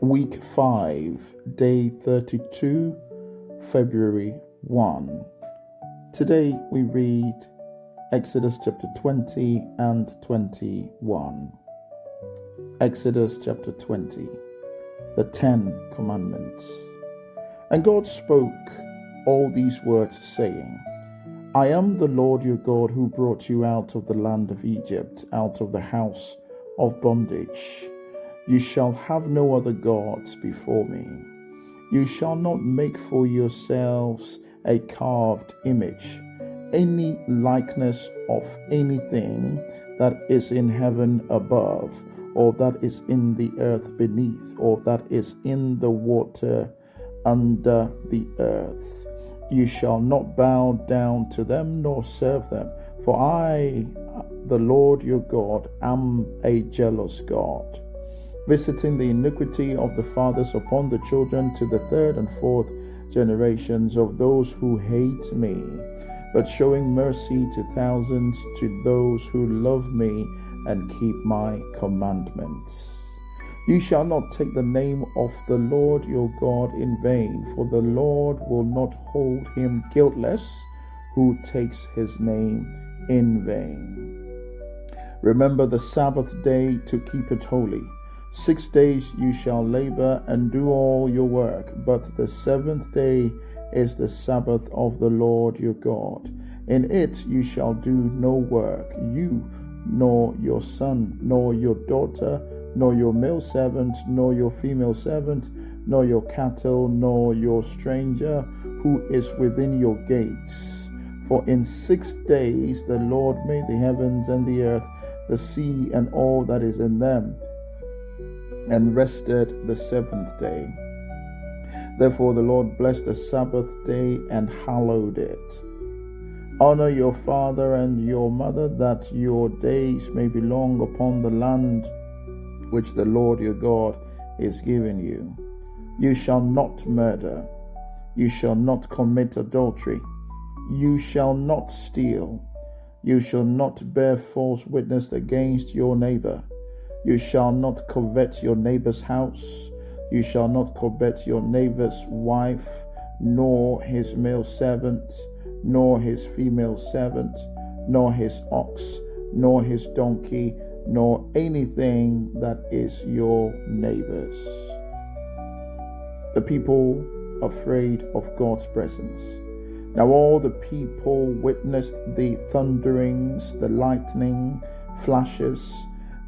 Week 5, Day 32, February 1. Today we read Exodus chapter 20 and 21. Exodus chapter 20, the 10 Commandments. And God spoke all these words, saying, I am the Lord your God who brought you out of the land of Egypt, out of the house of bondage. You shall have no other gods before me. You shall not make for yourselves a carved image, any likeness of anything that is in heaven above, or that is in the earth beneath, or that is in the water under the earth. You shall not bow down to them nor serve them, for I, the Lord your God, am a jealous God, visiting the iniquity of the fathers upon the children to the third and fourth generations of those who hate me, but showing mercy to thousands to those who love me and keep my commandments. You shall not take the name of the Lord your God in vain, for the Lord will not hold him guiltless who takes his name in vain. Remember the Sabbath day to keep it holy. 6 days you shall labor and do all your work, but the seventh day is the Sabbath of the Lord your God. In it you shall do no work, you, nor your son, nor your daughter, nor your male servant, nor your female servant, nor your cattle, nor your stranger who is within your gates. For in 6 days the Lord made the heavens and the earth, the sea and all that is in them, and rested the seventh day. Therefore the Lord blessed the Sabbath day and hallowed it. Honor your father and your mother, that your days may be long upon the land which the Lord your God is giving you. You shall not murder. You shall not commit adultery. You shall not steal. You shall not bear false witness against your neighbor. You shall not covet your neighbor's house. You shall not covet your neighbor's wife, nor his male servant, nor his female servant, nor his ox, nor his donkey, nor anything that is your neighbor's. The people afraid of God's presence. Now all the people witnessed the thunderings, the lightning, flashes,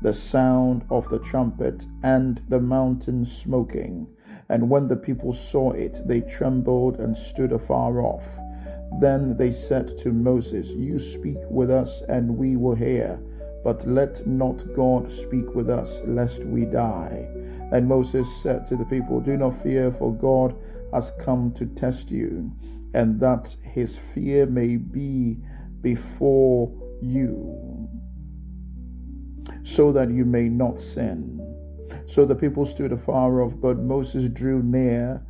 the sound of the trumpet, and the mountain smoking. And when the people saw it, they trembled and stood afar off. Then they said to Moses, You speak with us, and we will hear. But let not God speak with us, lest we die. And Moses said to the people, Do not fear, for God has come to test you, and that his fear may be before you, so that you may not sin. So the people stood afar off, but Moses drew near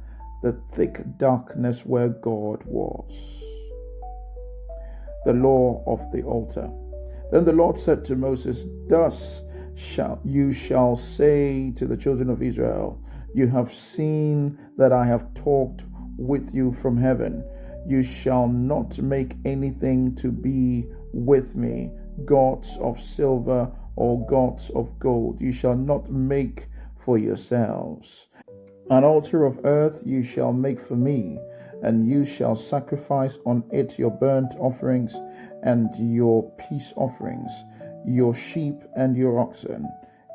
the thick darkness where God was. The law of the altar. Then the Lord said to Moses, Thus you shall say to the children of Israel, You have seen that I have talked with you from heaven. You shall not make anything to be with me, gods of silver or gods of gold. You shall not make for yourselves. An altar of earth you shall make for me, and you shall sacrifice on it your burnt offerings and your peace offerings, your sheep and your oxen.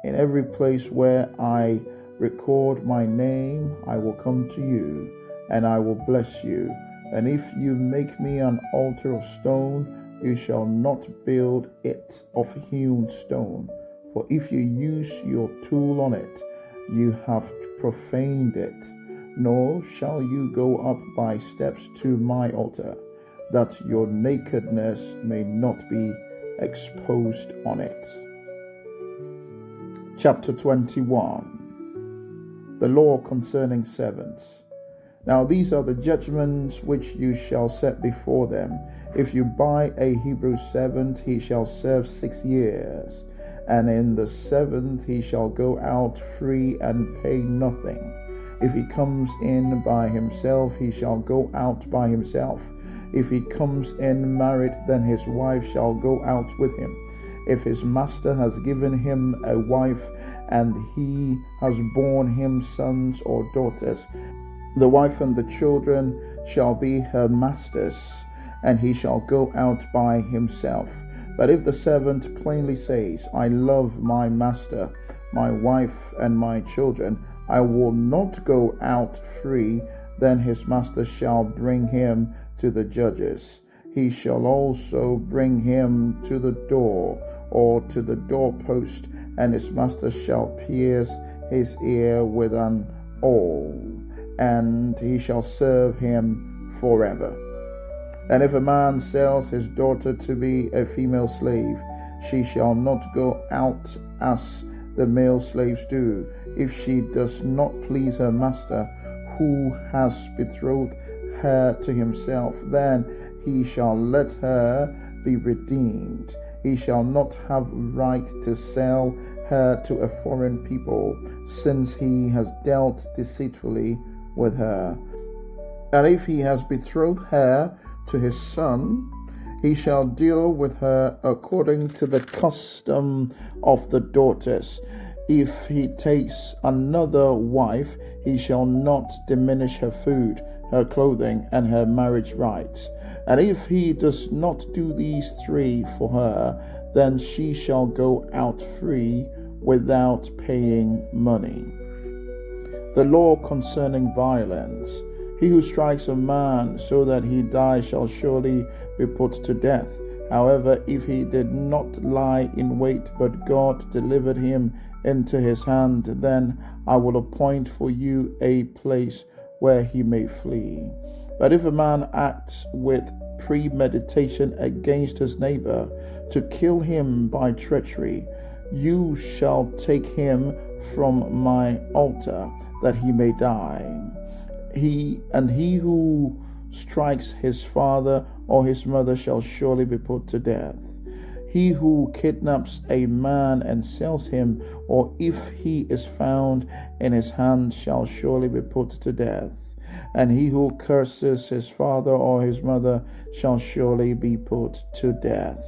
In every place where I record my name, I will come to you, and I will bless you. And if you make me an altar of stone, you shall not build it of hewn stone, for if you use your tool on it, you have profaned it. Nor shall you go up by steps to my altar, that your nakedness may not be exposed on it. Chapter 21. The law concerning servants. Now these are the judgments which you shall set before them. If you buy a Hebrew servant, he shall serve 6 years. and in the 7th he shall go out free and pay nothing. If he comes in by himself, he shall go out by himself. If he comes in married, then his wife shall go out with him. If his master has given him a wife, and he has borne him sons or daughters, the wife and the children shall be her master's, and he shall go out by himself. But if the servant plainly says, I love my master, my wife, and my children, I will not go out free, then his master shall bring him to the judges. He shall also bring him to the door or to the doorpost, and his master shall pierce his ear with an awl, and he shall serve him forever. And if a man sells his daughter to be a female slave, she shall not go out as the male slaves do. If she does not please her master, who has betrothed her to himself, then he shall let her be redeemed. He shall not have right to sell her to a foreign people, since he has dealt deceitfully with her. And if he has betrothed her to his son, he shall deal with her according to the custom of the daughters. If he takes another wife, he shall not diminish her food, her clothing, and her marriage rights. And if he does not do these 3 for her, then she shall go out free without paying money. The law concerning violence. He who strikes a man so that he die shall surely be put to death. However, if he did not lie in wait, but God delivered him into his hand, then I will appoint for you a place where he may flee. But if a man acts with premeditation against his neighbor to kill him by treachery, you shall take him from my altar, that he may die. He who strikes his father or his mother shall surely be put to death. He who kidnaps a man and sells him, or if he is found in his hand, shall surely be put to death. And he who curses his father or his mother shall surely be put to death.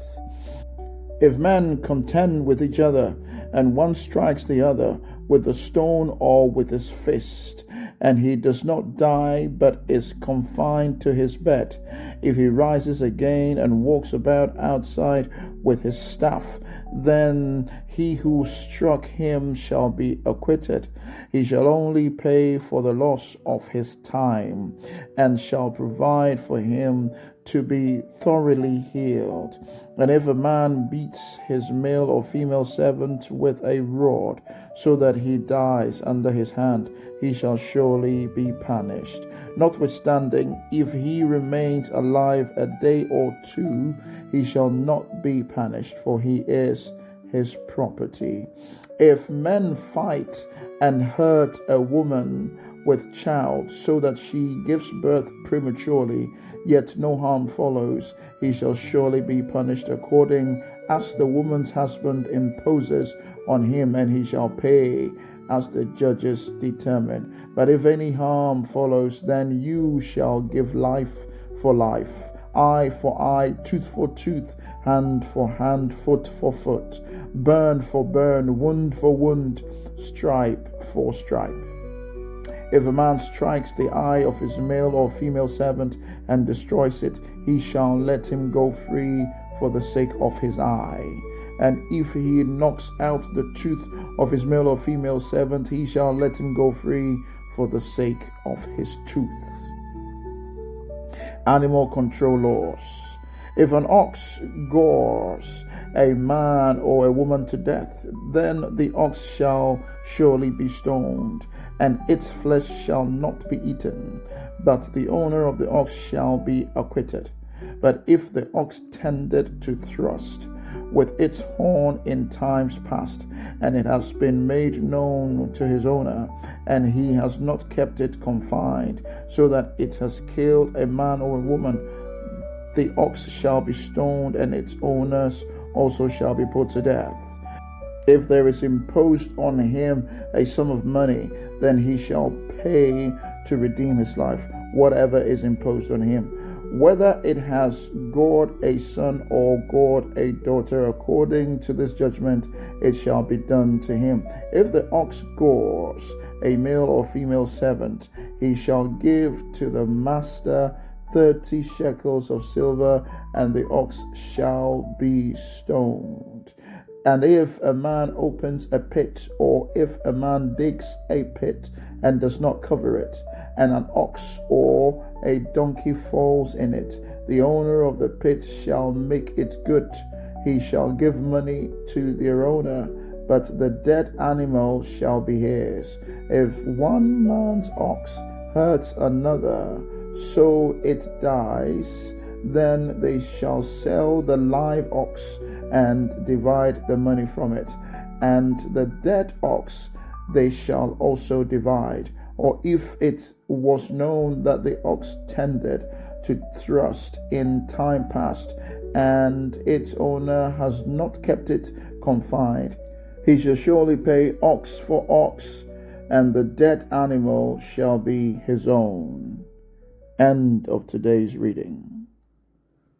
If men contend with each other, and one strikes the other with a stone or with his fist, and he does not die, but is confined to his bed, if he rises again and walks about outside with his staff, then he who struck him shall be acquitted. He shall only pay for the loss of his time, and shall provide for him to be thoroughly healed. And if a man beats his male or female servant with a rod, so that he dies under his hand, he shall surely be punished. Notwithstanding, if he remains alive a day or 2, he shall not be punished, for he is his property. If men fight and hurt a woman with child, so that she gives birth prematurely, yet no harm follows, he shall surely be punished according as the woman's husband imposes on him, and he shall pay as the judges determine. But if any harm follows, then you shall give life for life, eye for eye, tooth for tooth, hand for hand, foot for foot, burn for burn, wound for wound, stripe for stripe. If a man strikes the eye of his male or female servant and destroys it, he shall let him go free for the sake of his eye. And if he knocks out the tooth of his male or female servant, he shall let him go free for the sake of his tooth. Animal control laws. If an ox gores a man or a woman to death, then the ox shall surely be stoned, and its flesh shall not be eaten, but the owner of the ox shall be acquitted. But if the ox tended to thrust with its horn in times past, and it has been made known to his owner, and he has not kept it confined, so that it has killed a man or a woman, the ox shall be stoned, and its owners also shall be put to death. If there is imposed on him a sum of money, then he shall pay to redeem his life, whatever is imposed on him. Whether it has gored a son or gored a daughter, according to this judgment, it shall be done to him. If the ox gores a male or female servant, he shall give to the master 30 shekels of silver, and the ox shall be stoned. And if a man opens a pit, or if a man digs a pit and does not cover it, and an ox or a donkey falls in it, the owner of the pit shall make it good. He shall give money to their owner, but the dead animal shall be his. If one man's ox hurts another, so it dies, then they shall sell the live ox and divide the money from it, and the dead ox they shall also divide. Or if it was known that the ox tended to thrust in time past, and its owner has not kept it confined, he shall surely pay ox for ox, and the dead animal shall be his own. End of today's reading.